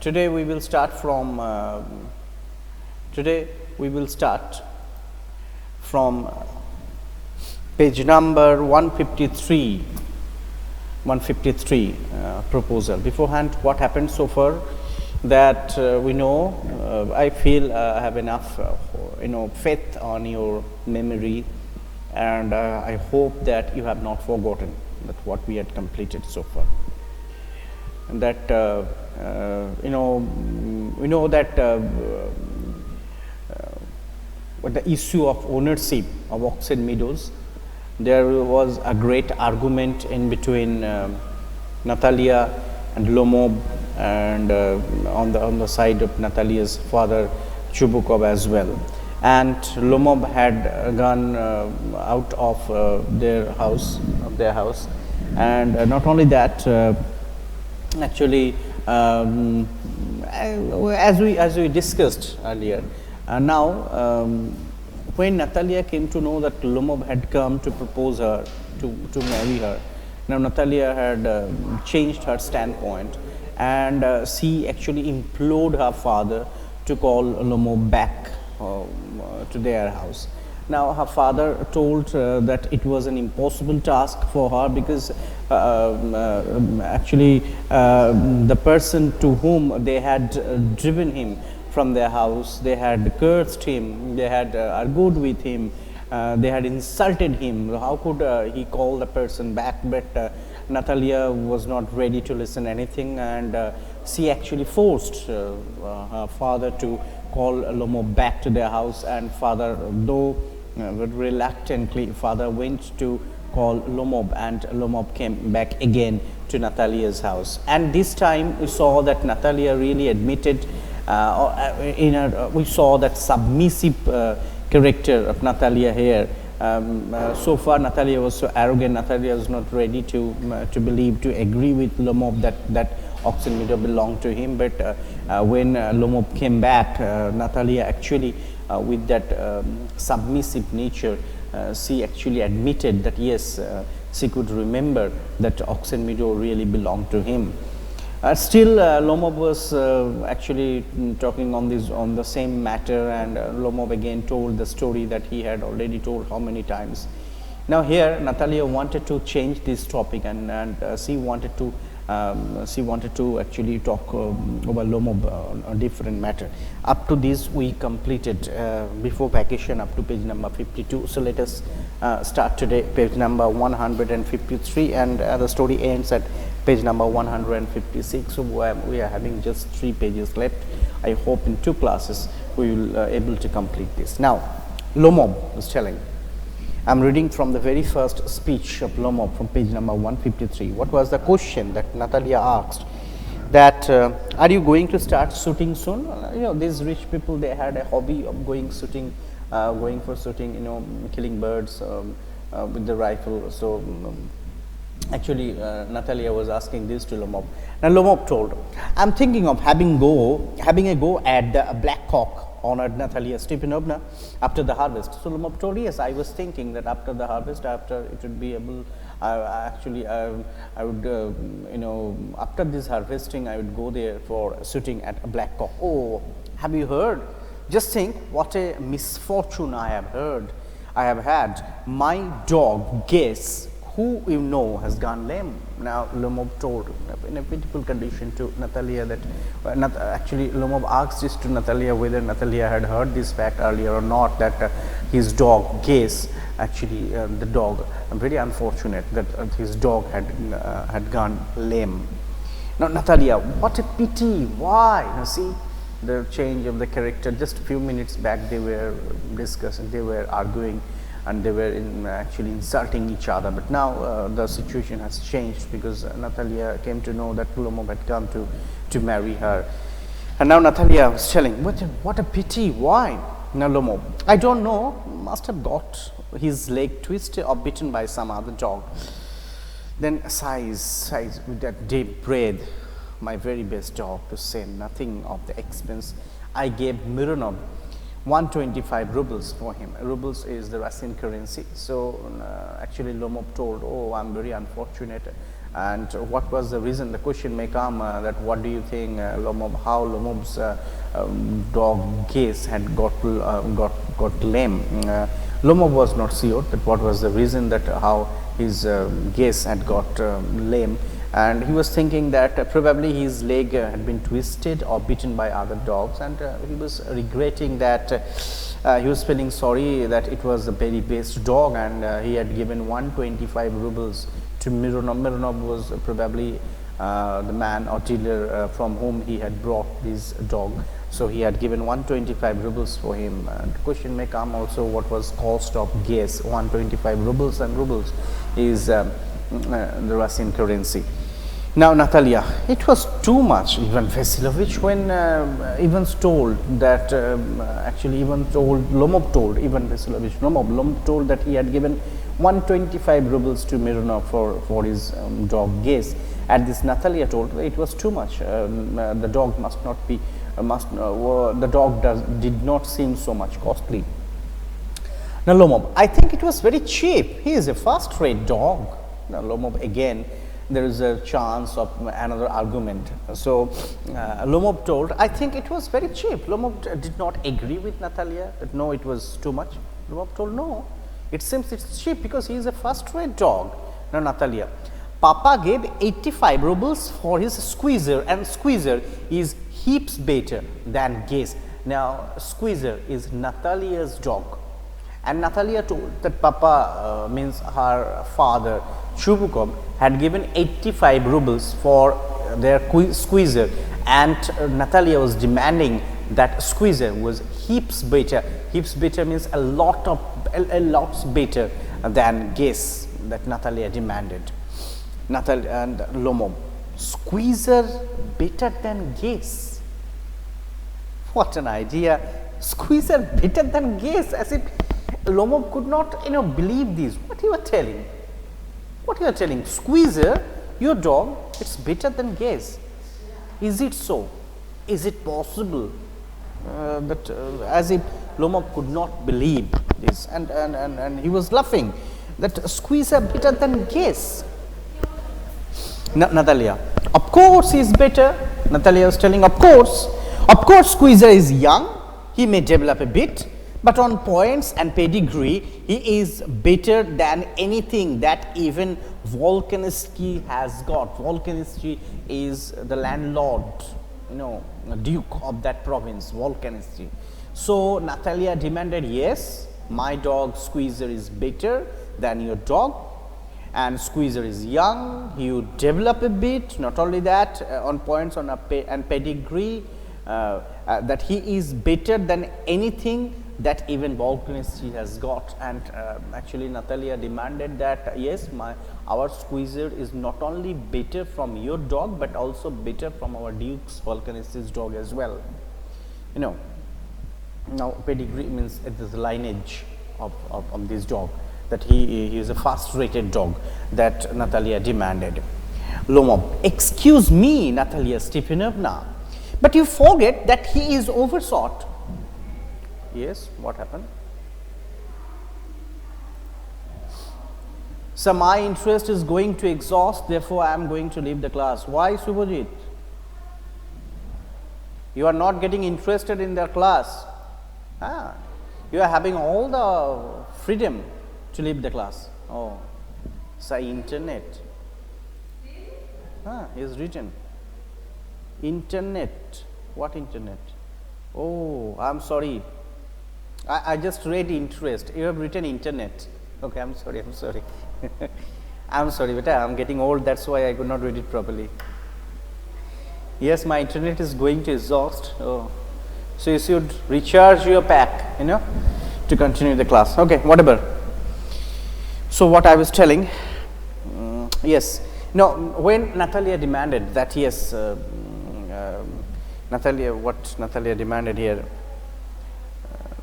Today we will start from page number 153 proposal. Beforehand, what happened so far, that we know, I feel I have enough faith on your memory, and I hope that you have not forgotten that what we had completed so far. And that we know that the issue of ownership of Oxford Meadows, there was a great argument in between Natalia and Lomov, and on the side of Natalia's father Chubukov as well. And Lomov had gone out of their house, and not only that, actually, as we discussed earlier, now when Natalia came to know that Lomov had come to propose her, to marry her, now Natalia had changed her standpoint, and she actually implored her father to call Lomov back to their house. Now her father told that it was an impossible task for her, because actually the person to whom they had driven him from their house, they had cursed him, they had argued with him, they had insulted him. How could he call the person back? But Natalia was not ready to listen anything, and she actually forced her father to call Lomov back to their house. And father, though reluctantly, father went to call Lomov, and Lomov came back again to Natalia's house. And this time we saw that Natalia really admitted, we saw that submissive character of Natalia here. So far Natalia was so arrogant. Natalia was not ready to believe, to agree with Lomov that Oxford Meadow belonged to him. But when Lomov came back, Natalia actually, with that submissive nature, she actually admitted that yes, she could remember that Oxford Meadow really belonged to him. Still, Lomov was actually talking on the same matter, and Lomov again told the story that he had already told how many times. Now here Natalia wanted to change this topic, and she wanted to actually talk over Lomov on a different matter. Up to this we completed before vacation up to page number 52. So let us start today page number 153, and the story ends at page number 156. So we are having just 3 pages left. I hope in 2 classes we will able to complete this. Now Lomov was telling, I'm reading from the very first speech of Lomov from page number 153. What was the question that Natalia asked? That are you going to start shooting soon? These rich people, they had a hobby of going for shooting, killing birds with the rifle. So actually, Natalia was asking this to Lomov. Now Lomov told, I'm thinking of having a go at the black cock honored Natalia Stepanovna after the harvest. So Lomov told, yes, I was thinking that after the harvest, after it would be able, I would, after this harvesting, I would go there for shooting at a black cock. Oh, have you heard? Just think what a misfortune I have had. My dog, Guess, who has gone lame. Now Lomov told in a pitiful condition to Natalia that actually Lomov asked this to Natalia whether Natalia had heard this fact earlier or not, that his dog Guess, actually the dog, very unfortunate that his dog had gone lame. Now Natalia, what a pity, why? Now see the change of the character. Just a few minutes back they were discussing, they were arguing, and they were actually insulting each other. But now the situation has changed, because Natalia came to know that Lomov had come to marry her. And now Natalia was telling, what a pity, why? Now Lomov, I don't know, must have got his leg twisted or bitten by some other dog. Then sighs with that deep breath, my very best dog, to say nothing of the expense. I gave Mironov 125 rubles for him. Rubles is the Russian currency. So actually Lomov told, oh, I'm very unfortunate. And what was the reason? The question may come that what do you think how Lomob's dog Gaze had got lame. Lomob was not sure that what was the reason that how his Gaze had got lame, and he was thinking that probably his leg had been twisted or bitten by other dogs, and he was regretting that. He was feeling sorry that it was the very best dog, and he had given 125 rubles to Mironov. Mironov was probably the man or dealer from whom he had brought this dog. So he had given 125 rubles for him. And the question may come also, what was cost of Gaze? 125 rubles, and rubles is the Russian currency. Now Natalia, it was too much. Ivan Vasilovich, when Ivan's told that actually Ivan told Lomov told Ivan Vasilovich Lomov told that he had given 125 rubles to Mironov for his dog Gaze. At this, Natalia told it was too much. The dog must not be the dog did not seem so much costly. Now Lomov, I think it was very cheap. He is a first-rate dog. Now Lomov, again, there is a chance of another argument. So Lomov told, I think it was very cheap. Lomov did not agree with Natalia that no, it was too much. Lomov told, no, it seems it's cheap because he is a first-rate dog. Now Natalia, Papa gave 85 rubles for his Squeezer, and Squeezer is heaps better than Gaze. Now Squeezer is Natalia's dog, and Natalia told that Papa means her father Chubukov had given 85 rubles for their Squeezer, and Natalia was demanding that Squeezer was heaps better. Heaps better means a lot better than Gaze that Natalia demanded. Natalia and Lomov, Squeezer better than Gaze. What an idea! Squeezer better than Gaze, as if Lomov could not believe this. What you are telling? What you are telling? Squeezer, your dog, it's better than Gaze. Is it so? Is it possible? As if Lomov could not believe this, and he was laughing that Squeezer better than Gaze. Natalia, of course he is better. Natalia was telling, of course Squeezer is young, he may develop a bit, but on points and pedigree he is better than anything that even Volkanovsky has got. Volkanovsky is the landlord, duke of that province, Volkanovsky. So Natalia demanded, yes, my dog Squeezer is better than your dog, and Squeezer is young, he would develop a bit. Not only that, on points and pedigree, that he is better than anything that even Volkanovsky has got. And actually Natalia demanded that, yes, our Squeezer is not only better from your dog, but also better from our Duke's Volkanovsky's dog as well. Now pedigree means it is the lineage of this dog, that he is a first-rated dog that Natalia demanded. Lomov, excuse me, Natalia Stepanovna, but you forget that he is oversought. Yes, what happened? So my interest is going to exhaust, therefore I am going to leave the class. Why, Subhajit? You are not getting interested in the class. You are having all the freedom to leave the class. Oh, say internet. He has written internet. What internet? Oh, I'm sorry. I just read interest. You have written internet. Okay, I'm sorry. I'm sorry, but I'm getting old. That's why I could not read it properly. Yes, my internet is going to exhaust. Oh, so you should recharge your pack, to continue the class. Okay, whatever. So what I was telling, yes, when Natalia demanded that, yes, what Natalia demanded here,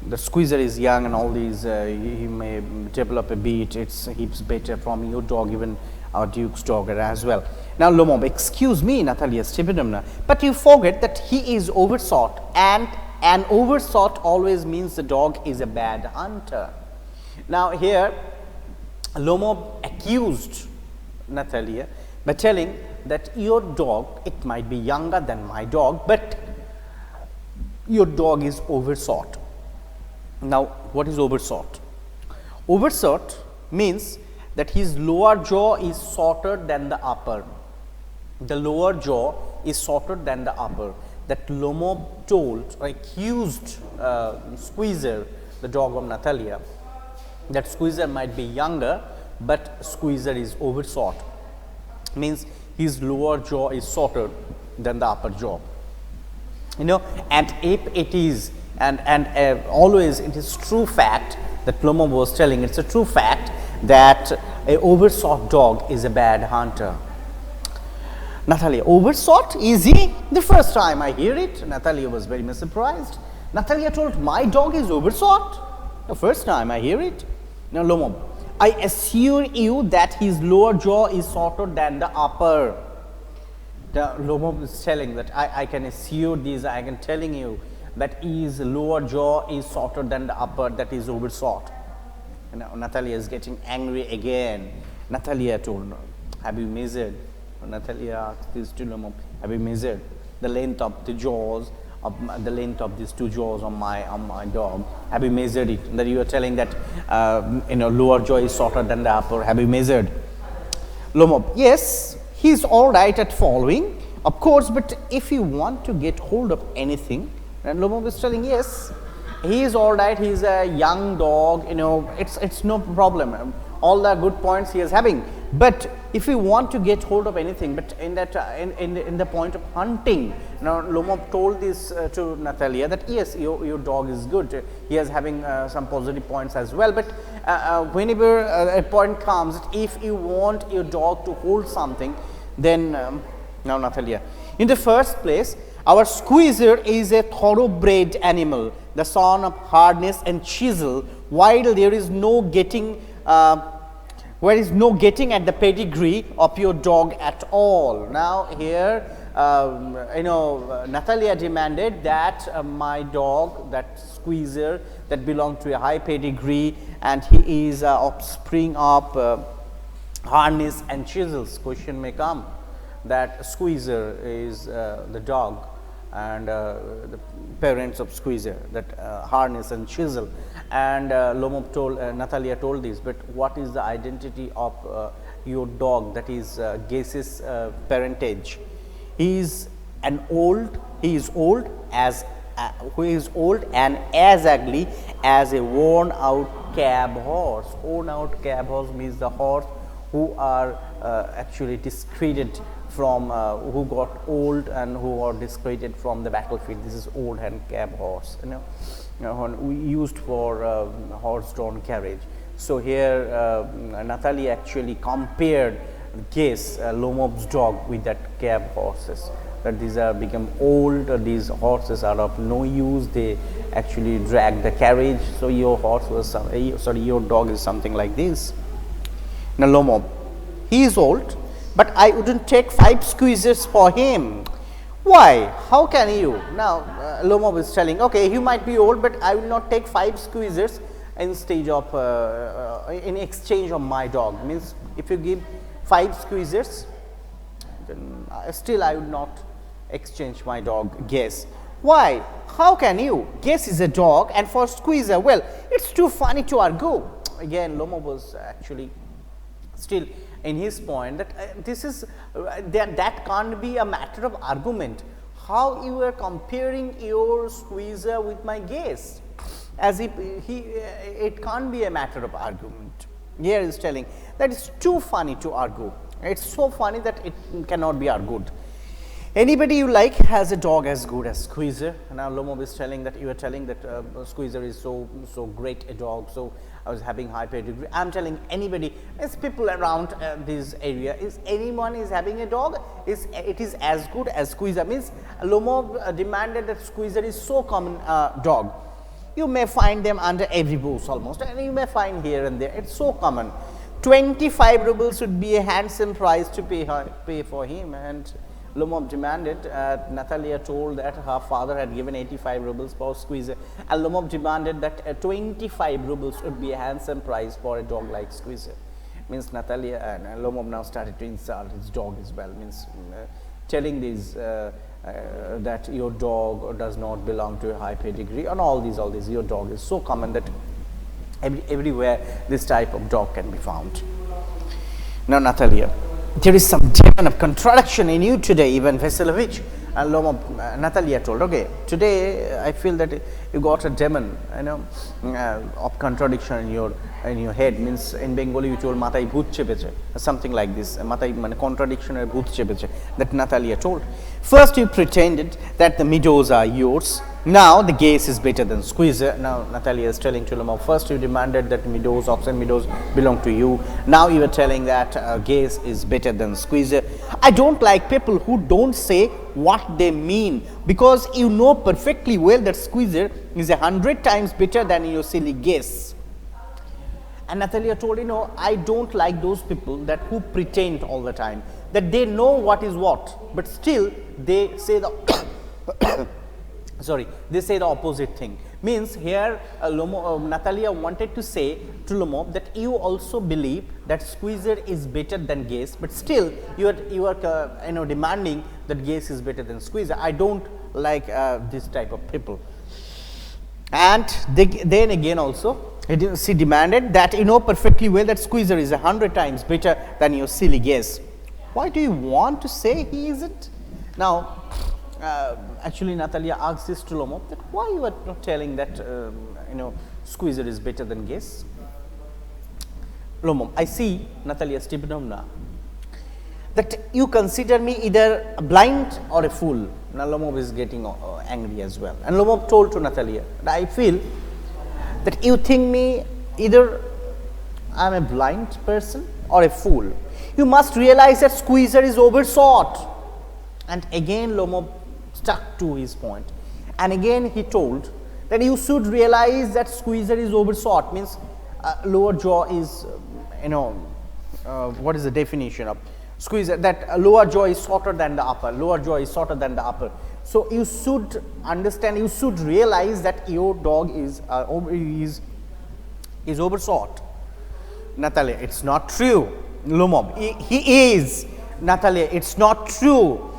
the Squeezer is young and all these, he may develop a bit, it's heaps better from your dog, even our Duke's dog as well. Now Lomov, excuse me, Natalia Stepanovna, but you forget that he is oversought, and an oversought always means the dog is a bad hunter. Now here Lomov accused Natalia by telling that your dog, it might be younger than my dog, but your dog is overshot. Now, what is overshot? Overshot means that his lower jaw is shorter than the upper. The lower jaw is shorter than the upper. That Lomov told or accused Squeezer, the dog of Natalia, that Squeezer might be younger, but Squeezer is overshot. Means his lower jaw is shorter than the upper jaw. You know, and if it is, and always it is true fact that Lomov was telling, it's a true fact that a overshot dog is a bad hunter. Natalia, overshot? Is he? The first time I hear it, Natalia was very much surprised. Natalia told, my dog is overshot? The first time I hear it. Now, Lomov, I assure you that his lower jaw is shorter than the upper. The Lomov is telling that I can assure this, I can telling you that his lower jaw is shorter than the upper, that is overshot. Now, Natalia is getting angry again. Natalia told, have you measured? Natalia asked this to Lomov, have you measured the length of the jaws, the length of these two jaws on my dog? Have you measured it? That you are telling that lower jaw is shorter than the upper. Have you measured? Lomov, yes, he is all right at following, of course, but if you want to get hold of anything, and Lomov is telling, yes, he is all right. He is a young dog. It's no problem. All the good points he is having. But if you want to get hold of anything, but in that in the point of hunting, Lomov told this to Natalia that yes, your dog is good. He is having some positive points as well. But whenever a point comes, if you want your dog to hold something, then now Natalia, in the first place, our Squeezer is a thoroughbred animal, the son of hardness and chisel, while there is no getting at the pedigree of your dog at all. Now here, Natalia demanded that my dog, that Squeezer, that belonged to a high pedigree, and he is offspring of harness and chisels. Question may come that Squeezer is the dog and the parents of Squeezer, that harness and chisel. And Lomov told, Natalia told this, but what is the identity of your dog, that is Gase's parentage? He is old and as ugly as a worn out cab horse. Worn out cab horse means the horse who are actually discredited from, who got old and who are discredited from the battlefield. This is old and cab horse, we used for horse-drawn carriage. So here Natalia actually compared Gase, Lomov's dog, with that cab horses. That these are become old, these horses are of no use, they actually drag the carriage. So your horse was your dog is something like this. Now Lomov, he is old, but I wouldn't take 5 Squeezers for him. Why? How can you? Now Lomov is telling, okay, he might be old, but I will not take 5 Squeezers instead of in exchange of my dog. Means if you give 5 Squeezers, then still I would not exchange my dog Guess. Why? How can you? Guess is a dog, and for Squeezer, well, it's too funny to argue. Again, Lomov was actually still in his point that this is that can't be a matter of argument. How you are comparing your Squeezer with my Guess, as if it can't be a matter of argument. Here is telling that it's too funny to argue. It's so funny that it cannot be argued. Anybody you like has a dog as good as Squeezer. Now Lomov is telling that you are telling that Squeezer is so great a dog. So I was having high pedigree. I'm telling anybody, as people around this area, is anyone is having a dog, it is as good as Squeezer. Means Lomov demanded that Squeezer is so common dog. You may find them under every bush almost, and you may find here and there. It's so common. 25 rubles would be a handsome price to pay for him. And Lomov demanded, Natalia told that her father had given 85 rubles for Squeezer, and Lomov demanded that 25 rubles would be a handsome price for a dog like Squeezer. Means Natalia and Lomov now started to insult his dog as well. Means telling this that your dog does not belong to a high pedigree, and all these. Your dog is so common that everywhere this type of dog can be found. Now, Natalia, there is some demon of contradiction in you today, Ivan Vasilovich. And Natalia told, okay, today I feel that you got a demon, of contradiction in your head. Means in Bengali you told matai bhut chepeche, something like this. Matai contradiction or bhut chepeche. That Natalia told. First you pretended that the meadows are yours. Now the gaze is better than squeezer. Now Natalia is telling to Lomov, first you demanded that meadows, oxen meadows belong to you. Now you are telling that gaze is better than squeezer. I don't like people who don't say what they mean, because you know perfectly well that squeezer is 100 times better than your silly guess. And Natalia told, I don't like those people that who pretend all the time that they know what is what, but still they say the they say the opposite thing. Means here Natalia wanted to say to Lomov that you also believe that squeezer is better than guess, but still you are demanding that guess is better than squeezer. I don't like this type of people. And then again also she demanded that you know perfectly well that squeezer is 100 times better than your silly guess. Why do you want to say he isn't? Now actually Natalia asked this to Lomov, that why you are not telling that squeezer is better than guess. Lomov, I see, Natalia Stepanovna, that you consider me either blind or a fool. Now Lomov is getting angry as well. And Lomov told to Natalia that I feel that you think me either I am a blind person or a fool. You must realize that squeezer is oversought. And again Lomov stuck to his point. And again he told that you should realize that squeezer is oversought. Means lower jaw is, what is the definition of squeezer? That lower jaw is shorter than the upper. Lower jaw is shorter than the upper. So you should understand, you should realize that your dog is oversought. Natalia, it's not true. Lomov, he is. Natalia, it's not true.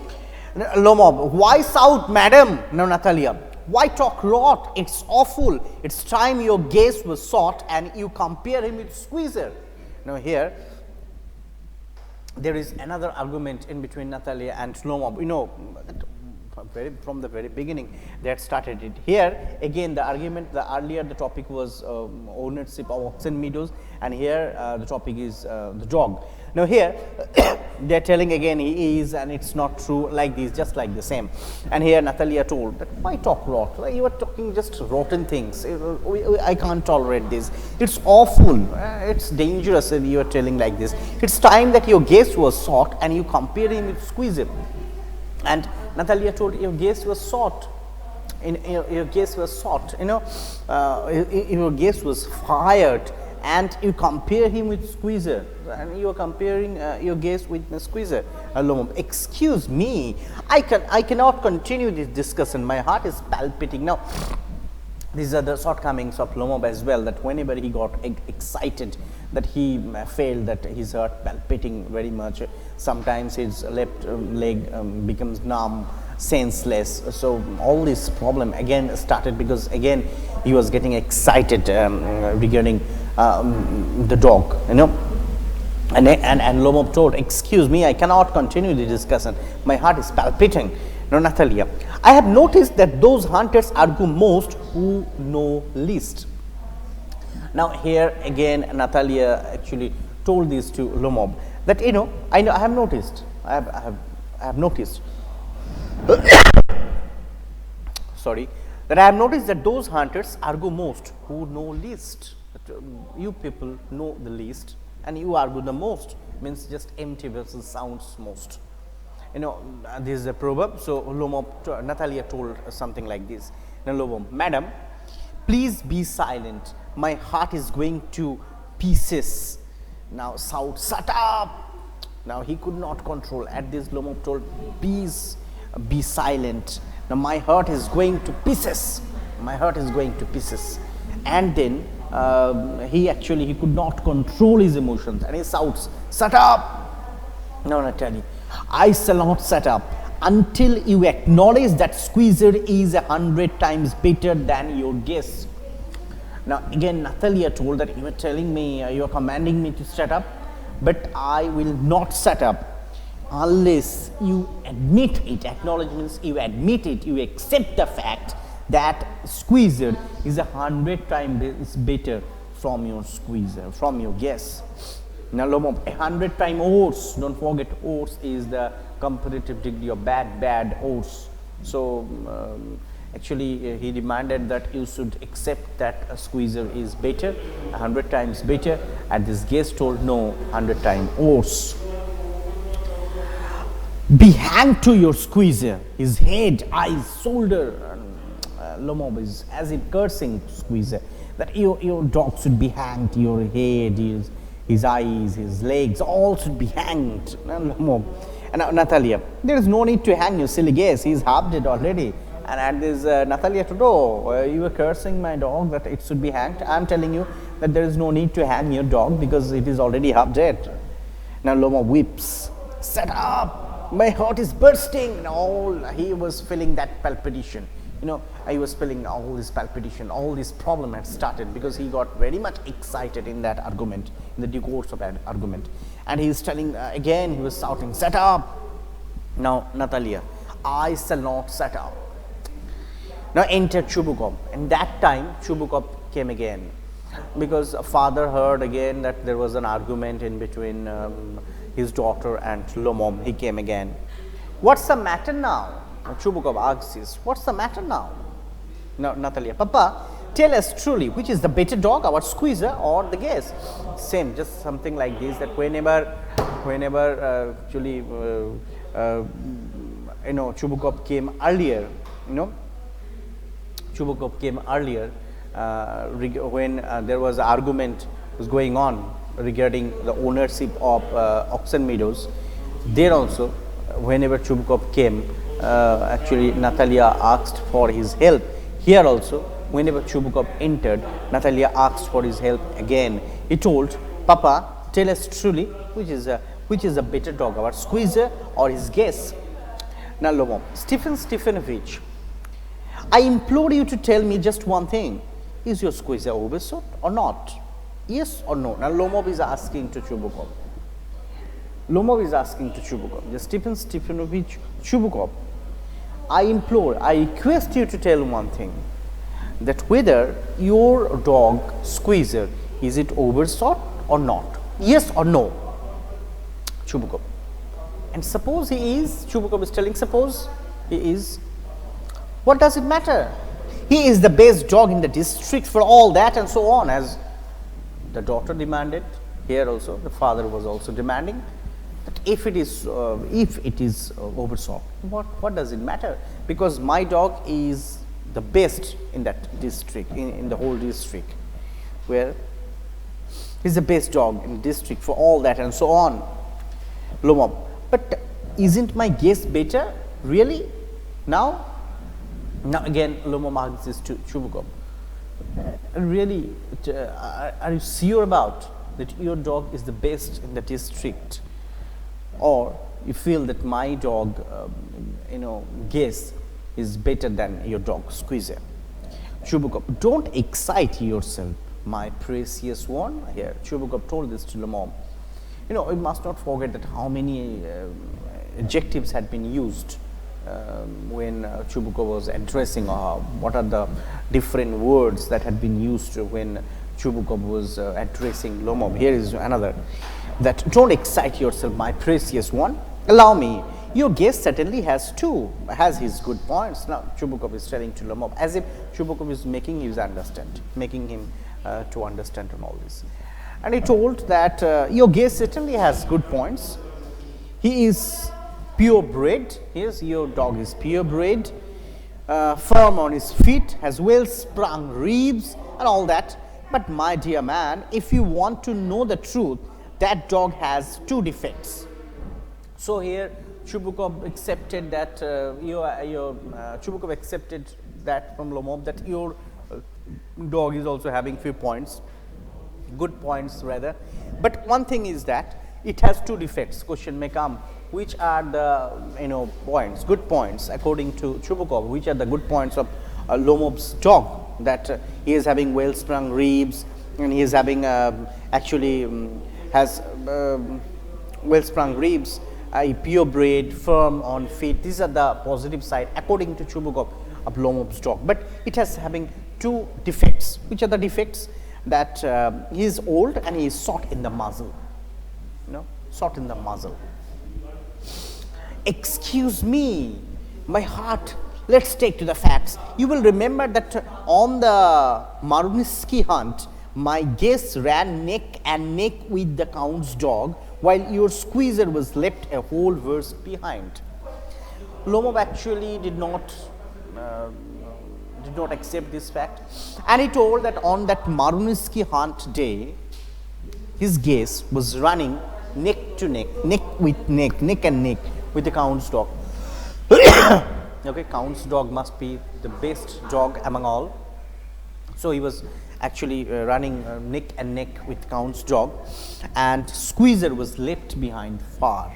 Lomov, why shout, madam? No, Natalia, why talk lot? It's awful. It's time your gaze was sought and you compare him with squeezer. Now here, there is another argument in between Natalia and Lomov. From the very beginning they had started it. Here again the argument, earlier the topic was ownership of oxen meadows, and here the topic is the dog. Now here they are telling again he is and it's not true, like this, just like the same. And here Natalia told that why talk rot? You are talking just rotten things. I can't tolerate this. It's awful. It's dangerous if you are telling like this. It's time that your gaze was sought and you compare him with squeezer. And Natalia told your gaze was sought. Your gaze was sought. Your gaze was fired, and you compare him with squeezer, and you are comparing your gaze with the squeezer. Lomov, excuse me, I cannot continue this discussion. My heart is palpitating. Now, these are the shortcomings of Lomov as well, that whenever he got excited, that he felt that his heart palpitating very much. Sometimes his left leg becomes numb, senseless. So all this problem again started because again he was getting excited regarding the dog, And Lomov told, excuse me, I cannot continue the discussion. My heart is palpitating. Now, Natalia, I have noticed that those hunters argue most who know least. Now, here again, Natalia actually told this to Lomov that I have noticed. I have noticed. Sorry, that I have noticed that those hunters argue most who know least. That, you people know the least, and you argue the most. Means just empty vessels sounds most. This is a proverb. So Natalia told something like this. Now Lomov, madam, please be silent. My heart is going to pieces. Now shout, shut up. Now he could not control. At this Lomov told, please be silent. Now my heart is going to pieces. My heart is going to pieces. And then he could not control his emotions, and he shouts, "Shut up! No, Natalie, I shall not shut up until you acknowledge that squeezer is 100 times better than your guess." Now again, Natalia told that you are telling me, you are commanding me to shut up, but I will not shut up unless you admit it. Acknowledge means you admit it, you accept the fact that squeezer is 100 times better from your squeezer, from your guess. Now, 100 times horse, don't forget horse is the comparative degree of bad horse. So, actually he demanded that you should accept that a squeezer is better, 100 times better, and this guest told no, 100 times horse. "Be hanged to your squeezer, his head, eyes, shoulder." Lomov is as if cursing squeezer that your dog should be hanged, your head, his eyes, his legs, all should be hanged. Lomov. And Natalia, there is no need to hang you silly guess, he is half dead already. And at this Natalia told, "Oh, you were cursing my dog that it should be hanged. I am telling you that there is no need to hang your dog because it is already half dead." Now Lomov weeps, "Shut up, my heart is bursting." And all he was feeling that palpitation. He was feeling all this palpitation, all this problem had started because he got very much excited in that argument, in the due course of that argument. And he is telling, again he was shouting, "Shut up." Now Natalia, "I shall not shut up." Now enter Chubukov, and that time Chubukov came again because father heard again that there was an argument in between his daughter and Lomom. He came again. "What's the matter now?" Chubukov asks this, "What's the matter now?" Now Natalia, "Papa, tell us truly, which is the better dog, our squeezer or the guest?" Same, just something like this, that whenever actually Chubukov came earlier, Chubukov came earlier when there was an argument was going on regarding the ownership of Oxen Meadows. There also, whenever Chubukov came, actually Natalia asked for his help. Here also, whenever Chubukov entered, Natalia asked for his help again. He told, "Papa, tell us truly, which is a better dog, our squeezer or his guest?" Now Lomov, "Stephen Stefanovich, I implore you to tell me just one thing. Is your squeezer overshot or not? Yes or no?" Now Lomov is asking to Chubukov. Lomov is asking to Chubukov, "Stephen Stefanovich Chubukov, I implore, I request you to tell one thing, that whether your dog squeezer, is it overshot or not? Yes or no?" Chubukov, "And suppose he is," Chubukov is telling, "suppose he is, what does it matter? He is the best dog in the district for all that," and so on, as the daughter demanded. Here also the father was also demanding that if it is overshot, what does it matter? Because my dog is the best in that district, in the whole district, where he's the best dog in the district for all that, and so on. Lomov, "But isn't my guess better, really, now?" Now again Lomov asks this to Chubukov, "Really, are you sure about that your dog is the best in the district, or you feel that my dog guess is better than your dog squeezer?" Chubukov, "Don't excite yourself, my precious one." Here Chubukov told this to Lomov. We must not forget that how many adjectives had been used when Chubukov was addressing, what are the different words that had been used when Chubukov was addressing Lomov. Here is another, that "Don't excite yourself, my precious one. Allow me, your guest certainly has his good points." Now Chubukov is telling to Lomov as if Chubukov is making him to understand on all this. And he told that your guest certainly has good points. He is purebred. Yes, your dog is purebred, firm on his feet, has well sprung ribs and all that. But my dear man, if you want to know the truth, that dog has two defects. So here Chubukov accepted that Chubukov accepted that from Lomov, that your Dog is also having few points, good points rather. But one thing is that it has two defects. Question may come, which are the points, good points according to Chubukov, which are the good points of Lomov's dog, that he is having well sprung ribs, and he is having has well sprung ribs, purebred, firm on feet. These are the positive side according to Chubukov of Lomov's dog. But it has having two defects. Which are the defects? That he is old and he is short in the muzzle. Short in the muzzle. Excuse me, my heart. Let's take to the facts. You will remember that on the Maruniski hunt, my guest ran neck and neck with the Count's dog, while your squeezer was left a whole verse behind. Lomov actually did not accept this fact, and he told that on that Maruniski hunt day, his guest was running neck to neck, neck and neck with the Count's dog. Okay, Count's dog must be the best dog among all. So he was actually running neck and neck with Count's dog, and Squeezer was left behind far.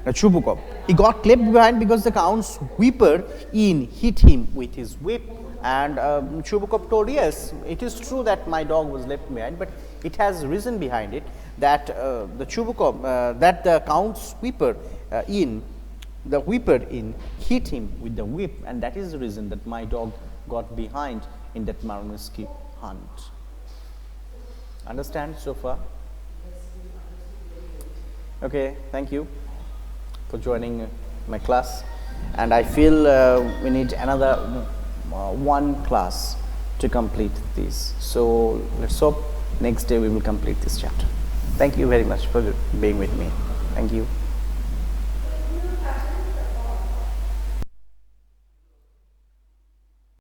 Now Chubukov, he got left behind because the Count's whipper in hit him with his whip, and Chubukov told, yes, it is true that my dog was left behind, but it has reason behind it, that the Chubukov, that the Count's whipper hit him with the whip, and that is the reason that my dog got behind in that Maruniski hunt. Understand so far? Okay, thank you for joining my class, and I feel we need another one class to complete this. So let's hope next day we will complete this chapter. Thank you very much for being with me. Thank you.